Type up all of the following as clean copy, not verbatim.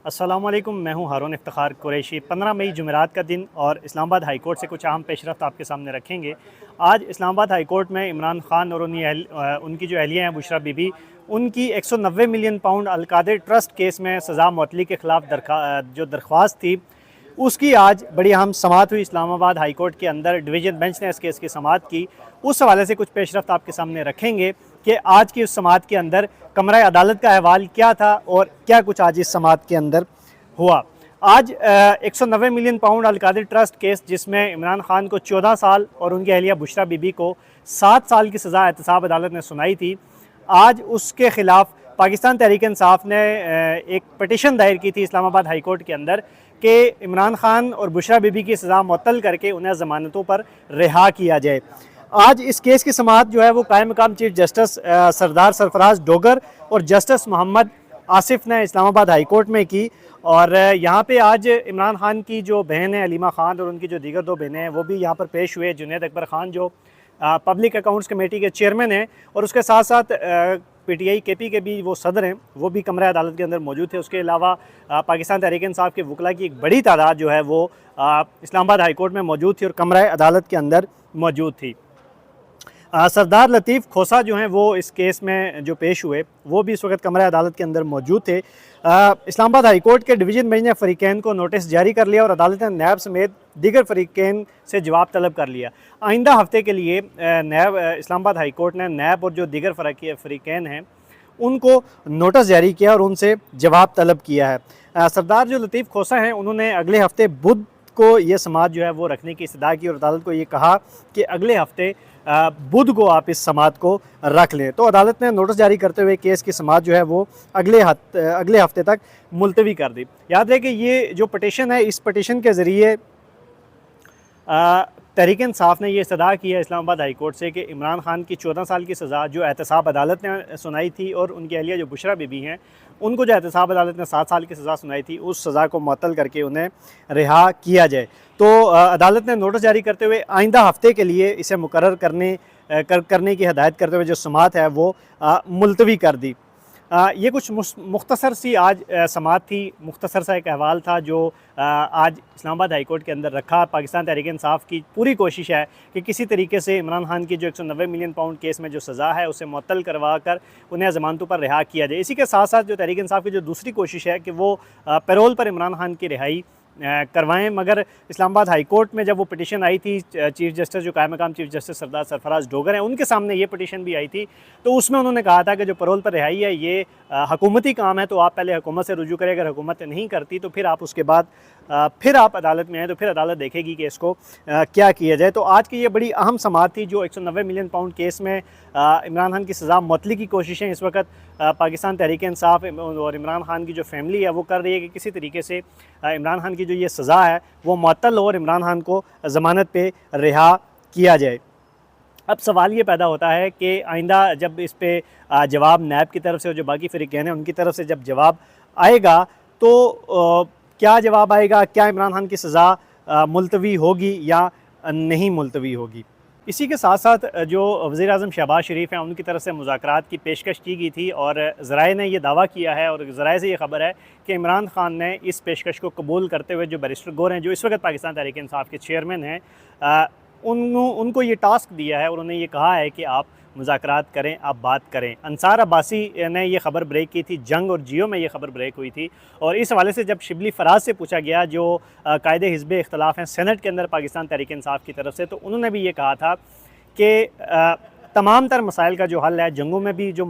अस्सलाम वालेकुम, मैं हूं हारून इफ्तिखार कुरैशी। 15 मई जुमेरात का दिन और इस्लामाबाद हाई कोर्ट से कुछ अहम पेशरफ्त आपके सामने रखेंगे। आज इस्लामाबाद हाई कोर्ट में इमरान खान और उनकी जो अहलिया हैं बुशरा बीबी, उनकी 190 million pound Al-Qadir trust case में सज़ा मुअत्तली के ख़िलाफ़ जो दरख्वास्त थी, उसकी आज बड़ी अहम समाअत हुई। इस्लामाबाद हाई कोर्ट के अंदर डिवीज़न बेंच ने इस केस की समाअत की। उस हवाले से कुछ पेशरफ्त आपके सामने रखेंगे कि आज की उस समाअत के अंदर कमरा अदालत का अहवाल क्या था और क्या कुछ आज इस समाअत के अंदर हुआ। आज 190 million pound Al-Qadir trust case, जिसमें इमरान खान को 14 साल और उनकी अहलिया बुशरा बीबी को 7 साल की सज़ा एहतसाब अदालत ने सुनाई थी। आज उसके ख़िलाफ़ पाकिस्तान तहरीक इंसाफ ने एक पटिशन दायर की थी इस्लामाबाद हाई कोर्ट के अंदर कि इमरान खान और बुशरा बीबी की सज़ा मुअत्तल करके उन्हें ज़मानतों पर रिहा किया जाए। आज इस केस की समाअत जो है वो कायम मकाम चीफ जस्टिस सरदार सरफराज डोगर और जस्टिस मोहम्मद आसिफ ने इस्लामाबाद हाई कोर्ट में की। और यहाँ पे आज इमरान खान की जो बहन है अलीमा खान और उनकी जो दीगर दो बहनें हैं वो भी यहाँ पर पेश हुए। जुनैद अकबर खान जो पब्लिक अकाउंट्स कमेटी के चेयरमैन हैं और उसके साथ साथ PTI KP के भी वो सदर हैं, वो भी कमरा अदालत के अंदर मौजूद थे। उसके अलावा पाकिस्तान तहरीक इंसाफ के वकला की एक बड़ी तादाद जो है वो इस्लामाबाद हाई कोर्ट में मौजूद थी और कमरा अदालत के अंदर मौजूद थी। सरदार लतीफ़ खोसा जो हैं वो इस केस में जो पेश हुए वो भी इस वक्त कमरा अदालत के अंदर मौजूद थे। इस्लामाबाद हाई कोर्ट के डिवीज़न बेंच ने फ़रीक़ैन को नोटिस जारी कर लिया और अदालत ने नैब समेत दीगर फ़रीक़ैन से जवाब तलब कर लिया। आइंदा हफ्ते के लिए इस्लामाबाद हाई कोर्ट ने नैब और जो दीगर फ़रीक़ैन हैं उनको नोटिस जारी किया और उनसे जवाब तलब किया है। सरदार जो लतीफ़ खोसा हैं उन्होंने अगले हफ्ते बुध को ये समाअत जो है वो रखने की इस्तदा की और अदालत को ये कहा कि अगले हफ्ते बुध को आप इस समाअत को रख लें। तो अदालत ने नोटिस जारी करते हुए केस की समाअत जो है वो अगले हफ्ते तक मुलतवी कर दी। याद रहे कि ये जो पटिशन है, इस पटिशन के ज़रिए तहरीक इंसाफ ने यह इस्तदा की है इस्लामाबाद हाई कोर्ट से कि इमरान खान की 14 साल की सज़ा जो एहतसाब अदालत ने सुनाई थी और उनकी अहलिया जो बुशरा बीबी हैं उनको जो एहतसाब अदालत ने 7 साल की सज़ा सुनाई थी, उस सज़ा को मुअत्तल करके उन्हें रिहा किया जाए। तो अदालत ने नोटिस जारी करते हुए आइंदा हफ्ते के लिए इसे मुकर्रर करने की हदायत करते हुए जो समाअत है वो मुलतवी कर दी। ये कुछ मुख्तसर सी आज समाअत थी, मुख्तसर सा एक अहवाल था जो आज इस्लामाबाद हाई कोर्ट के अंदर रखा। पाकिस्तान तहरीक इंसाफ की पूरी कोशिश है कि किसी तरीके से इमरान खान की जो 190 मिलियन पाउंड केस में जो सज़ा है उसे मुअत्तल करवा कर उन्हें ज़मानतों पर रिहा किया जाए। इसी के साथ साथ जो तहरीक इंसाफ की जो दूसरी कोशिश है कि वो पैरोल पर इमरान खान की रिहाई करवाएं। मगर इस्लामाबाद हाई कोर्ट में जब वो पटिशन आई थी, चीफ जस्टिस जो कायम मकाम चीफ जस्टिस सरदार सरफराज डोगर हैं उनके सामने ये पटिशन भी आई थी, तो उसमें उन्होंने कहा था कि जो पैरोल पर रिहाई है ये हुकूमती काम है, तो आप पहले हुकूमत से रुजू करें। अगर हुकूमत नहीं करती तो फिर आप उसके बाद फिर आप अदालत में आए तो फिर अदालत देखेगी कि इसको क्या किया जाए। तो आज की ये बड़ी अहम समाअत थी जो 190 मिलियन पाउंड केस में इमरान खान की सज़ा मुअत्तली की कोशिशें इस वक्त पाकिस्तान तहरीक इंसाफ और इमरान खान की जो फैमिली है वो कर रही है कि किसी तरीके से इमरान खान की जो ये सज़ा है वो मुअत्तल हो और इमरान खान को ज़मानत पे रिहा किया जाए। अब सवाल ये पैदा होता है कि आइंदा जब इस पे जवाब नैब की तरफ से और जो बाकी फ़रीक़ैन हैं उनकी तरफ से जब जवाब आएगा तो क्या जवाब आएगा, क्या इमरान खान की सज़ा मुलतवी होगी या नहीं मुलतवी होगी। इसी के साथ साथ जो वज़ीर-ए-आज़म शहबाज शरीफ हैं उनकी तरफ से मुज़ाकरात की पेशकश की गई थी और ज़राए ने यह दावा किया है और ज़राए से ये ख़बर है कि इमरान खान ने इस पेशकश को कबूल करते हुए जो बैरिस्टर गोर हैं जो इस वक्त पाकिस्तान तहरीक इंसाफ के चेयरमैन हैं उनको ये टास्क दिया है और उन्हें ये कहा है कि आप मुज़ाकरात करें, आप बात करें। अंसार अब्बासी ने यह ख़बर ब्रेक की थी, जंग और जियो में ये ख़बर ब्रेक हुई थी और इस हवाले से जब शिबली फराज से पूछा गया जो कायदे हिज़्ब इख्तलाफ हैं सेनेट के अंदर पाकिस्तान तहरीक इंसाफ की तरफ से, तो उन्होंने भी ये कहा था कि तमाम तर मसाइल का जो हल है, जंगों में भी जो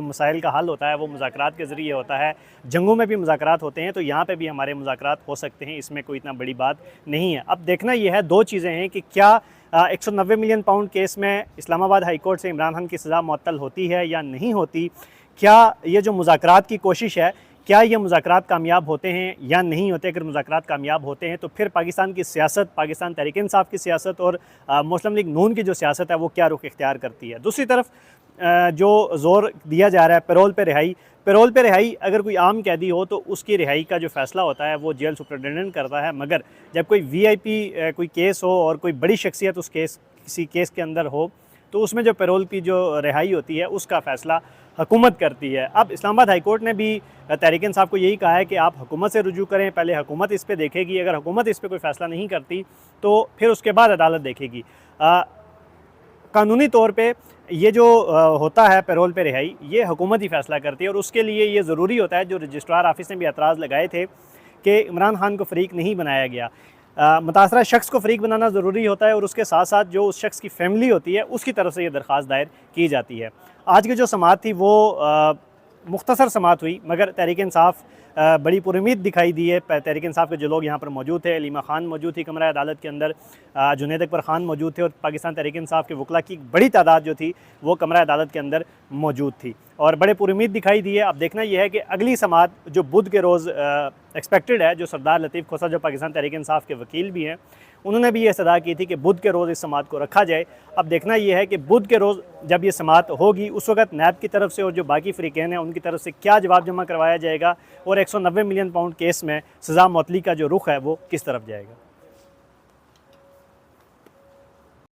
मसाइल का हल होता है वो मुज़ाकरात के ज़रिए होता है, जंगों में भी मुज़ाकरात होते हैं, तो यहाँ पे भी हमारे मुज़ाकरात हो सकते हैं, इसमें कोई इतना बड़ी बात नहीं है। अब देखना यह है, दो चीज़ें हैं कि क्या 190 मिलियन पाउंड केस में इस्लामाबाद हाई कोर्ट से इमरान खान की सज़ा मुअत्तल होती है या नहीं होती। क्या ये जो मुज़ाकरात की कोशिश है क्या ये मुज़ाकरात कामयाब होते हैं या नहीं होते। अगर मुज़ाकरात कामयाब होते हैं तो फिर पाकिस्तान की सियासत, पाकिस्तान तहरीक इंसाफ की सियासत और मुस्लिम लीग नून की जो सियासत है वो क्या रुख इख्तियार करती है। दूसरी तरफ जो ज़ोर दिया जा रहा है पैरोल पे रिहाई, अगर कोई आम कैदी हो तो उसकी रिहाई का जो फ़ैसला होता है वो जेल सुपरिटेंडेंट करता है, मगर जब कोई VIP कोई केस हो और कोई बड़ी शख्सियत उस किसी केस के अंदर हो तो उसमें जो पैरोल की जो रिहाई होती है उसका फ़ैसला हुकूमत करती है। अब इस्लामाबाद हाई कोर्ट ने भी तहरीक इंसाफ को यही कहा है कि आप हुकूमत से रुजू करें, पहले हुकूमत इस पर देखेगी, अगर हुकूमत इस पर कोई फ़ैसला नहीं करती तो फिर उसके बाद अदालत देखेगी। कानूनी तौर पे ये जो होता है पैरोल पे रिहाई, ये हुकूमत ही फ़ैसला करती है और उसके लिए ये ज़रूरी होता है, जो रजिस्ट्रार ऑफिस ने भी एतराज़ लगाए थे कि इमरान खान को फ़रीक नहीं बनाया गया। मुतासरा शख्स को फ़रीक बनाना ज़रूरी होता है और उसके साथ साथ जो उस शख्स की फ़ैमिली होती है उसकी तरफ से ये दरख्वास्त दायर की जाती है। आज की जो समाअत थी वो मुख्तसर समाअत हुई, मगर तहरीक इंसाफ बड़ी पुरुमीद दिखाई दी है। तहरीक इंसाफ के जो लोग यहाँ पर मौजूद थे, अलीमा खान मौजूद थी कमरा अदालत के अंदर, जुनैद अकबर खान मौजूद थे और पाकिस्तान तहरीक इंसाफ के वकला की बड़ी तादाद जो थी वो कमरा अदालत के अंदर मौजूद थी और बड़े पुरुमीद दिखाई दी है। अब देखना यह है कि अगली समाअत जो बुध के रोज़ एक्सपेक्टेड है, जो सरदार लतीफ़ खोसा जो पाकिस्तान तहरीक इंसाफ के वकील भी हैं, उन्होंने भी ये सदा की थी कि बुध के रोज़ इस समाअत को रखा जाए। अब देखना यह है कि बुध के रोज़ जब ये समाअत होगी उस वक्त नैब की तरफ से और जो बाकी फ़रीक़ैन हैं उनकी तरफ से क्या जवाब जमा करवाया जाएगा और 190 मिलियन पाउंड केस में सज़ा मौतली का जो रुख है वो किस तरफ जाएगा।